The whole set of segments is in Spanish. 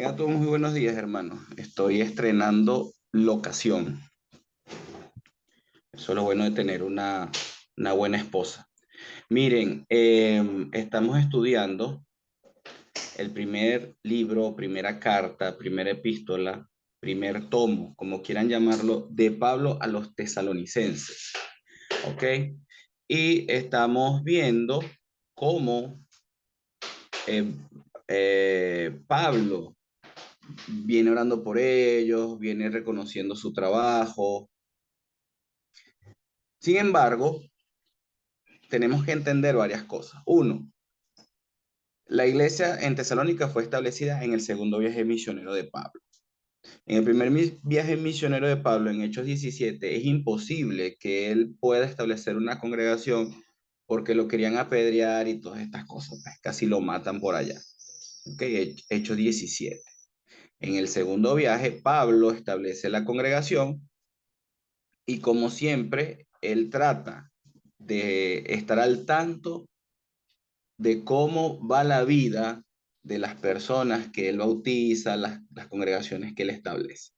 Tengan todos muy buenos días, hermano. Estoy estrenando locación. Eso es lo bueno de tener una buena esposa. Miren, estamos estudiando el primer libro, primera carta, primera epístola, primer tomo, como quieran llamarlo, de Pablo a los tesalonicenses. ¿Ok? Y estamos viendo cómo eh, Pablo viene orando por ellos, viene reconociendo su trabajo. Sin embargo, tenemos que entender varias cosas. Uno, la iglesia en Tesalónica fue establecida en el segundo viaje misionero de Pablo. En el primer viaje misionero de Pablo, en Hechos 17, es imposible que él pueda establecer una congregación porque lo querían apedrear y todas estas cosas. Pues, casi lo matan por allá. Okay, Hechos 17. En el segundo viaje, Pablo establece la congregación. Y como siempre, él trata de estar al tanto de cómo va la vida de las personas que él bautiza, las congregaciones que él establece.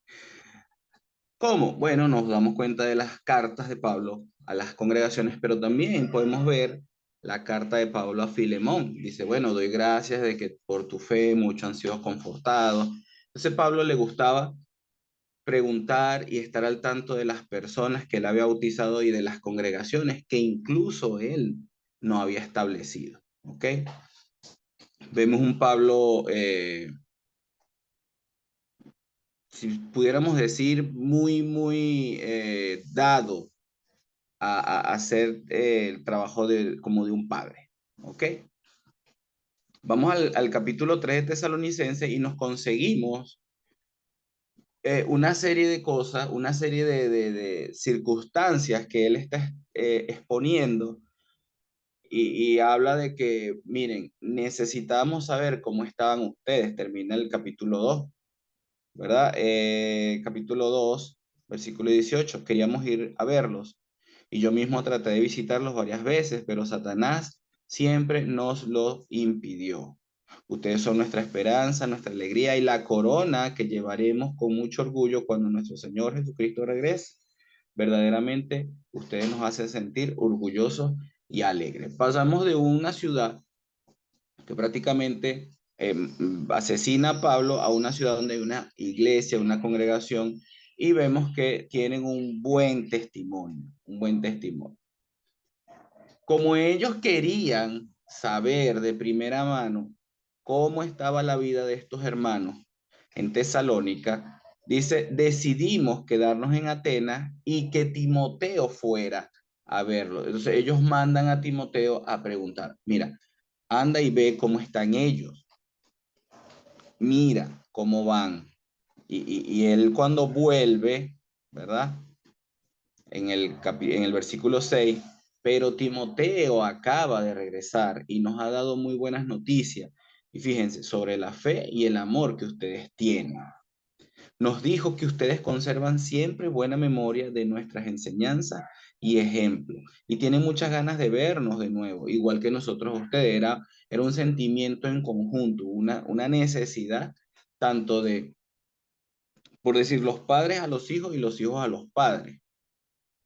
¿Cómo? Bueno, nos damos cuenta de las cartas de Pablo a las congregaciones, pero también podemos ver la carta de Pablo a Filemón. Dice, bueno, doy gracias de que por tu fe muchos han sido confortados. Entonces Pablo le gustaba preguntar y estar al tanto de las personas que él había bautizado y de las congregaciones que incluso él no había establecido. ¿Ok? Vemos un Pablo, si pudiéramos decir, muy dado a hacer el trabajo como de un padre. ¿Ok? Vamos al capítulo 3 de Tesalonicense y nos conseguimos una serie de cosas, una serie de circunstancias que él está exponiendo y habla de que, miren, necesitamos saber cómo estaban ustedes. Termina el capítulo 2, ¿verdad? Capítulo 2, versículo 18. Queríamos ir a verlos y yo mismo traté de visitarlos varias veces, pero Satanás siempre nos lo impidió. Ustedes son nuestra esperanza, nuestra alegría y la corona que llevaremos con mucho orgullo cuando nuestro Señor Jesucristo regrese. Verdaderamente, ustedes nos hacen sentir orgullosos y alegres. Pasamos de una ciudad que prácticamente asesina a Pablo a una ciudad donde hay una iglesia, una congregación, y vemos que tienen un buen testimonio, un buen testimonio. Como ellos querían saber de primera mano cómo estaba la vida de estos hermanos en Tesalónica, dice, decidimos quedarnos en Atenas y que Timoteo fuera a verlo. Entonces ellos mandan a Timoteo a preguntar, mira, anda y ve cómo están ellos, mira cómo van. Y él cuando vuelve, ¿verdad? En el versículo 6, pero Timoteo acaba de regresar y nos ha dado muy buenas noticias. Y fíjense, sobre la fe y el amor que ustedes tienen. Nos dijo que ustedes conservan siempre buena memoria de nuestras enseñanzas y ejemplos. Y tienen muchas ganas de vernos de nuevo, igual que nosotros ustedes. Era un sentimiento en conjunto, una necesidad tanto de, por decir, los padres a los hijos y los hijos a los padres.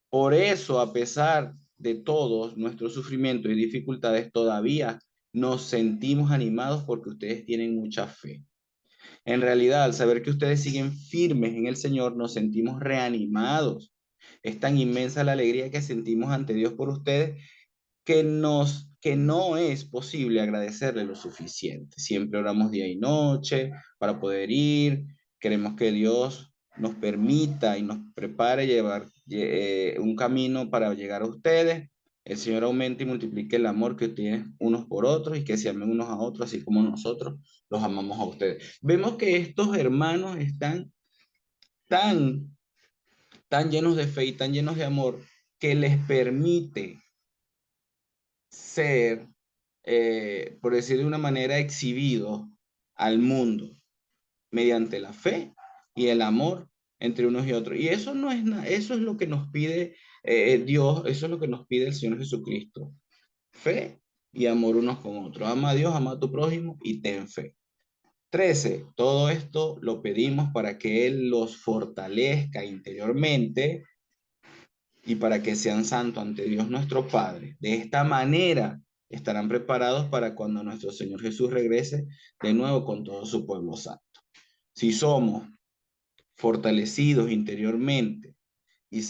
Por eso, a pesar de todos nuestros sufrimientos y dificultades, todavía nos sentimos animados porque ustedes tienen mucha fe. En realidad, al saber que ustedes siguen firmes en el Señor, nos sentimos reanimados. Es tan inmensa la alegría que sentimos ante Dios por ustedes que no es posible agradecerle lo suficiente. Siempre oramos día y noche para poder ir. Queremos que Dios nos permita y nos prepare llevar un camino para llegar a ustedes. El Señor aumente y multiplique el amor que tienen unos por otros y que se amen unos a otros, así como nosotros los amamos a ustedes. Vemos que estos hermanos están tan, tan llenos de fe y tan llenos de amor que les permite ser, por decir de una manera, exhibidos al mundo mediante la fe y el amor entre unos y otros. Y eso no es nada, eso es lo que nos pide Dios, eso es lo que nos pide el Señor Jesucristo. Fe y amor unos con otros. Ama a Dios, ama a tu prójimo y ten fe. 13. Todo esto lo pedimos para que Él los fortalezca interiormente y para que sean santos ante Dios nuestro Padre. De esta manera estarán preparados para cuando nuestro Señor Jesús regrese de nuevo con todo su pueblo santo. Si somos fortalecidos interiormente y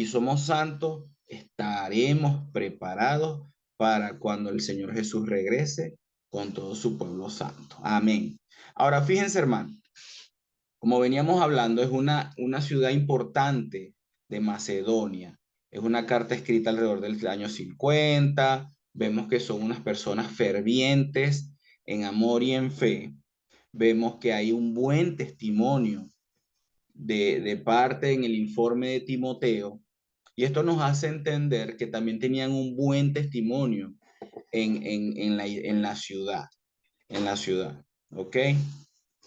somos santos, estaremos preparados para cuando el Señor Jesús regrese con todo su pueblo santo. Amén. Ahora, fíjense, hermano, como veníamos hablando, es una ciudad importante de Macedonia. Es una carta escrita alrededor del año 50. Vemos que son unas personas fervientes en amor y en fe. Vemos que hay un buen testimonio de parte en el informe de Timoteo. Y esto nos hace entender que también tenían un buen testimonio en la ciudad, ¿ok?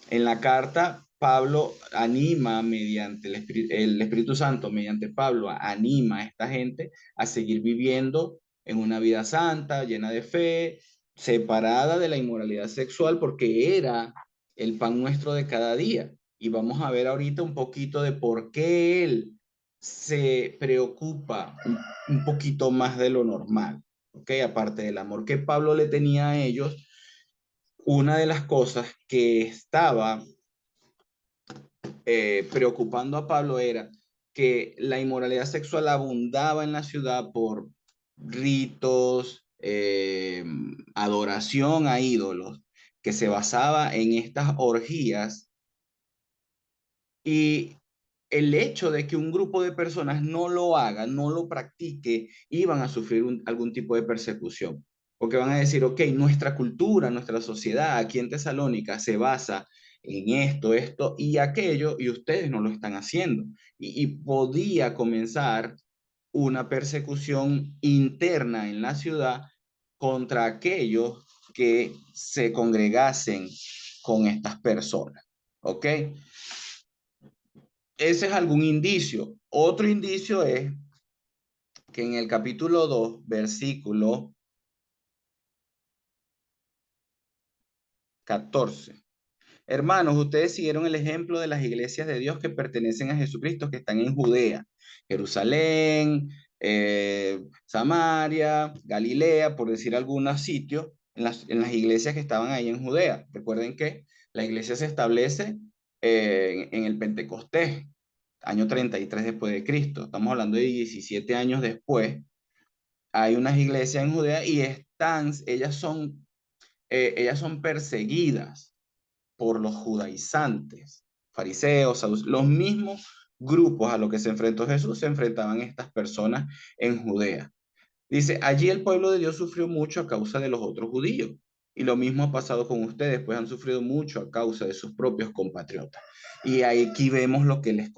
En la carta, Pablo anima mediante el Espíritu Santo, mediante Pablo, anima a esta gente a seguir viviendo en una vida santa, llena de fe, separada de la inmoralidad sexual, porque era el pan nuestro de cada día. Y vamos a ver ahorita un poquito de por qué él se preocupa un poquito más de lo normal, ¿ok? Aparte del amor que Pablo le tenía a ellos, una de las cosas que estaba preocupando a Pablo era que la inmoralidad sexual abundaba en la ciudad por ritos, adoración a ídolos, que se basaba en estas orgías y el hecho de que un grupo de personas no lo haga, no lo practique, iban a sufrir algún tipo de persecución. Porque van a decir, ok, nuestra cultura, nuestra sociedad aquí en Tesalónica se basa en esto y aquello, y ustedes no lo están haciendo. Y podía comenzar una persecución interna en la ciudad contra aquellos que se congregasen con estas personas. ¿Ok? Ese es algún indicio. Otro indicio es que en el capítulo 2 versículo 14. Hermanos, ustedes siguieron el ejemplo de las iglesias de Dios que pertenecen a Jesucristo, que están en Judea, Jerusalén, Samaria, Galilea, por decir algunos sitios, en las iglesias que estaban ahí en Judea. Recuerden que la iglesia se establece en el Pentecostés, año 33 después de Cristo. Estamos hablando de 17 años después. Hay unas iglesias en Judea y ellas son perseguidas por los judaizantes, fariseos, los mismos grupos a los que se enfrentó Jesús, se enfrentaban estas personas en Judea. Dice, allí el pueblo de Dios sufrió mucho a causa de los otros judíos. Y lo mismo ha pasado con ustedes, pues han sufrido mucho a causa de sus propios compatriotas. Y aquí vemos lo que les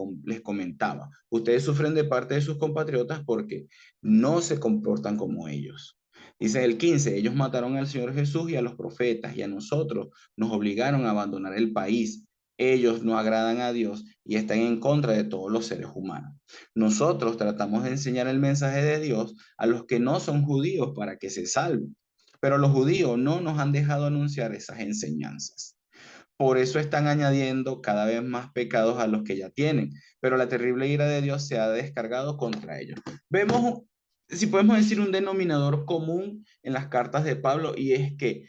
comentaba. Ustedes sufren de parte de sus compatriotas porque no se comportan como ellos. Dice el 15, ellos mataron al Señor Jesús y a los profetas y a nosotros nos obligaron a abandonar el país. Ellos no agradan a Dios y están en contra de todos los seres humanos. Nosotros tratamos de enseñar el mensaje de Dios a los que no son judíos para que se salven, pero los judíos no nos han dejado anunciar esas enseñanzas. Por eso están añadiendo cada vez más pecados a los que ya tienen, pero la terrible ira de Dios se ha descargado contra ellos. Vemos, si podemos decir, un denominador común en las cartas de Pablo y es que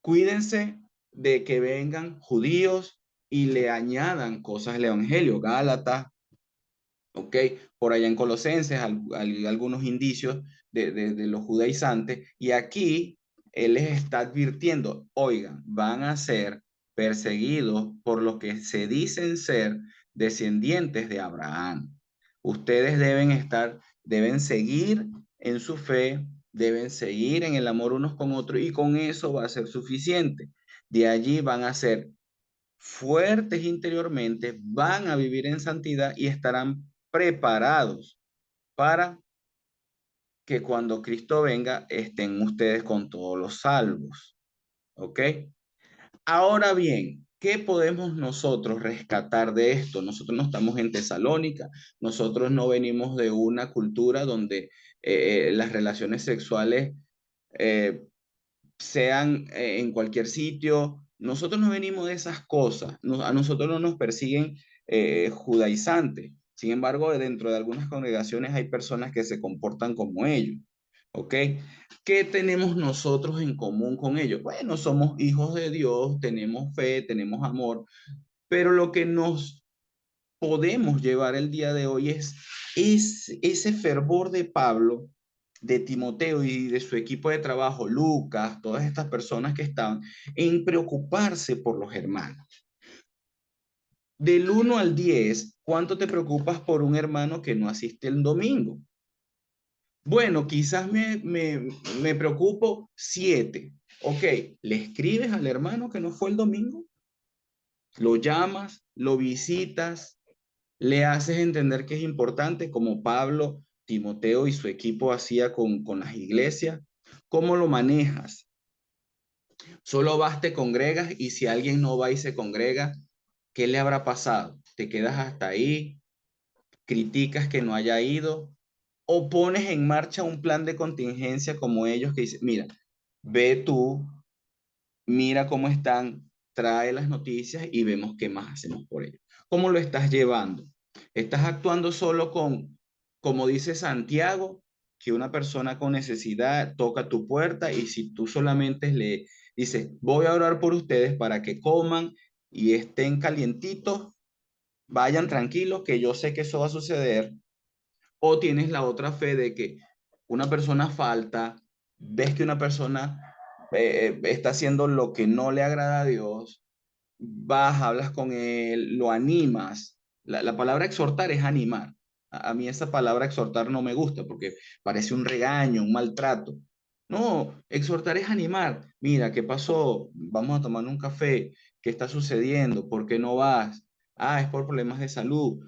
cuídense de que vengan judíos y le añadan cosas al Evangelio. Gálatas, ¿ok? Por allá en Colosenses, algunos indicios de los judaizantes. Y aquí él les está advirtiendo, oigan, van a ser perseguidos por los que se dicen ser descendientes de Abraham. Ustedes deben seguir en su fe, deben seguir en el amor unos con otros y con eso va a ser suficiente. De allí van a ser fuertes interiormente, van a vivir en santidad y estarán preparados para que cuando Cristo venga estén ustedes con todos los salvos. ¿Ok? Ahora bien, ¿qué podemos nosotros rescatar de esto? Nosotros no estamos en Tesalónica, nosotros no venimos de una cultura donde las relaciones sexuales eh, sean en cualquier sitio. nosotros no venimos de esas cosas, a nosotros no nos persiguen judaizantes. Sin embargo, dentro de algunas congregaciones hay personas que se comportan como ellos. ¿Ok? ¿Qué tenemos nosotros en común con ellos? Bueno, somos hijos de Dios, tenemos fe, tenemos amor, pero lo que nos podemos llevar el día de hoy es ese fervor de Pablo, de Timoteo y de su equipo de trabajo, Lucas, todas estas personas que estaban en preocuparse por los hermanos. Del 1 al 10, ¿cuánto te preocupas por un hermano que no asiste el domingo? Bueno, quizás me preocupo 7. Ok, ¿le escribes al hermano que no fue el domingo? ¿Lo llamas? ¿Lo visitas? ¿Le haces entender que es importante como Pablo, Timoteo y su equipo hacía con las iglesias? ¿Cómo lo manejas? Solo vas, te congregas y si alguien no va y se congrega, ¿qué le habrá pasado? ¿Te quedas hasta ahí? ¿Criticas que no haya ido? ¿O pones en marcha un plan de contingencia como ellos que dicen, mira, ve tú, mira cómo están, trae las noticias y vemos qué más hacemos por ellos? ¿Cómo lo estás llevando? ¿Estás actuando solo como dice Santiago, que una persona con necesidad toca tu puerta y si tú solamente le dices, voy a orar por ustedes para que coman y estén calientitos, vayan tranquilos, que yo sé que eso va a suceder? ¿O tienes la otra fe de que una persona falta, ves que una persona está haciendo lo que no le agrada a Dios, vas, hablas con él, lo animas? La palabra exhortar es animar. A mí esa palabra exhortar no me gusta porque parece un regaño, un maltrato. No, exhortar es animar. Mira, ¿qué pasó? Vamos a tomar un café. ¿Qué está sucediendo? ¿Por qué no vas? Ah, es por problemas de salud.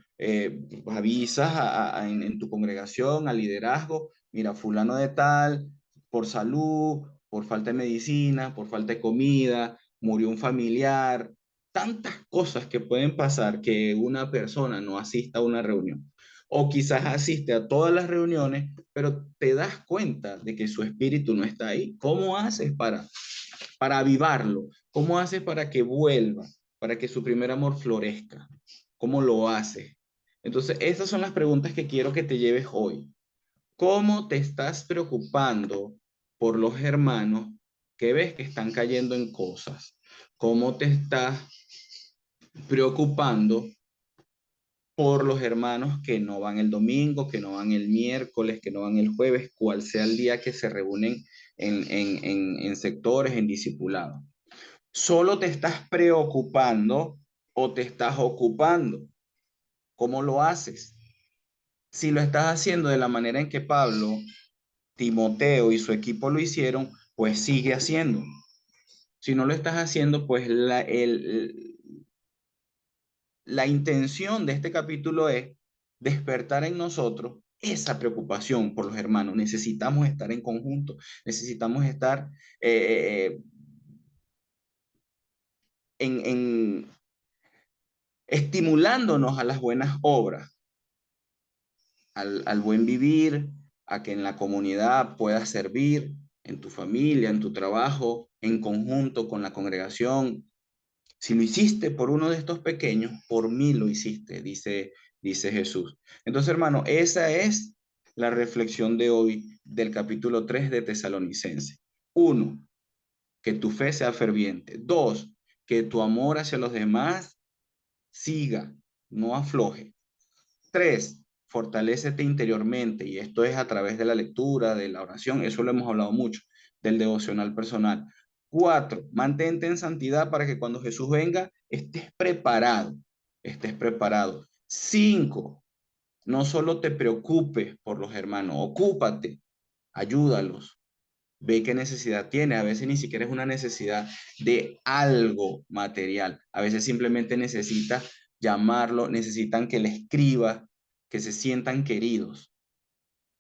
Avisas en tu congregación, al liderazgo. Mira, fulano de tal, por salud, por falta de medicina, por falta de comida, murió un familiar, tantas cosas que pueden pasar que una persona no asista a una reunión. O quizás asiste a todas las reuniones, pero te das cuenta de que su espíritu no está ahí. ¿Cómo haces para avivarlo? ¿Cómo haces para que vuelva? Para que su primer amor florezca. ¿Cómo lo haces? Entonces, esas son las preguntas que quiero que te lleves hoy. ¿Cómo te estás preocupando por los hermanos que ves que están cayendo en cosas? ¿Cómo te estás preocupando por los hermanos que no van el domingo, que no van el miércoles, que no van el jueves, cual sea el día que se reúnen en sectores, en discipulado? ¿Solo te estás preocupando o te estás ocupando? ¿Cómo lo haces? Si lo estás haciendo de la manera en que Pablo, Timoteo y su equipo lo hicieron, pues sigue haciendo. Si no lo estás haciendo, pues la intención de este capítulo es despertar en nosotros esa preocupación por los hermanos. Necesitamos estar en conjunto, necesitamos estar en estimulándonos a las buenas obras, al buen vivir, a que en la comunidad puedas servir, en tu familia, en tu trabajo, en conjunto con la congregación. Si lo hiciste por uno de estos pequeños, por mí lo hiciste, dice Jesús. Entonces, hermano, esa es la reflexión de hoy del capítulo 3 de Tesalonicense. Uno, que tu fe sea ferviente. Dos, que tu amor hacia los demás siga, no afloje. Tres, fortalécete interiormente, y esto es a través de la lectura, de la oración, eso lo hemos hablado mucho, del devocional personal. Cuatro, mantente en santidad para que cuando Jesús venga estés preparado, estés preparado. Cinco, no solo te preocupes por los hermanos, ocúpate, ayúdalos, ve qué necesidad tiene. A veces ni siquiera es una necesidad de algo material. A veces simplemente necesita llamarlo, necesitan que le escriba, que se sientan queridos.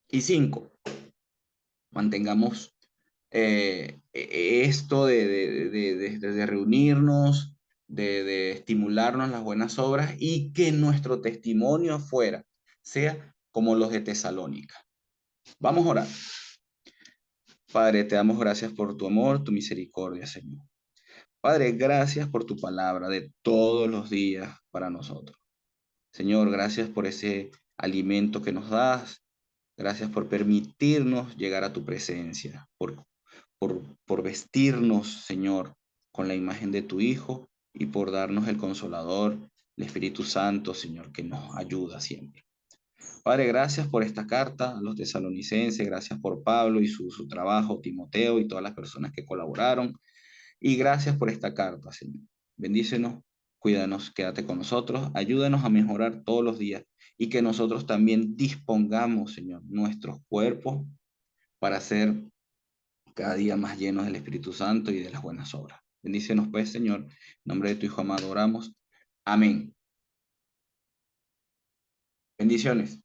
Y cinco, mantengamos esto de reunirnos, de estimularnos las buenas obras y que nuestro testimonio afuera sea como los de Tesalónica. Vamos a orar. Padre, te damos gracias por tu amor, tu misericordia, Señor. Padre, gracias por tu palabra de todos los días para nosotros. Señor, gracias por ese alimento que nos das. Gracias por permitirnos llegar a tu presencia, por vestirnos, Señor, con la imagen de tu Hijo y por darnos el Consolador, el Espíritu Santo, Señor, que nos ayuda siempre. Padre, gracias por esta carta a los tesalonicenses, gracias por Pablo y su trabajo, Timoteo y todas las personas que colaboraron. Y gracias por esta carta, Señor. Bendícenos, cuídanos, quédate con nosotros, ayúdanos a mejorar todos los días y que nosotros también dispongamos, Señor, nuestros cuerpos para ser cada día más llenos del Espíritu Santo y de las buenas obras. Bendícenos, pues, Señor. En nombre de tu Hijo amado oramos. Amén. Bendiciones.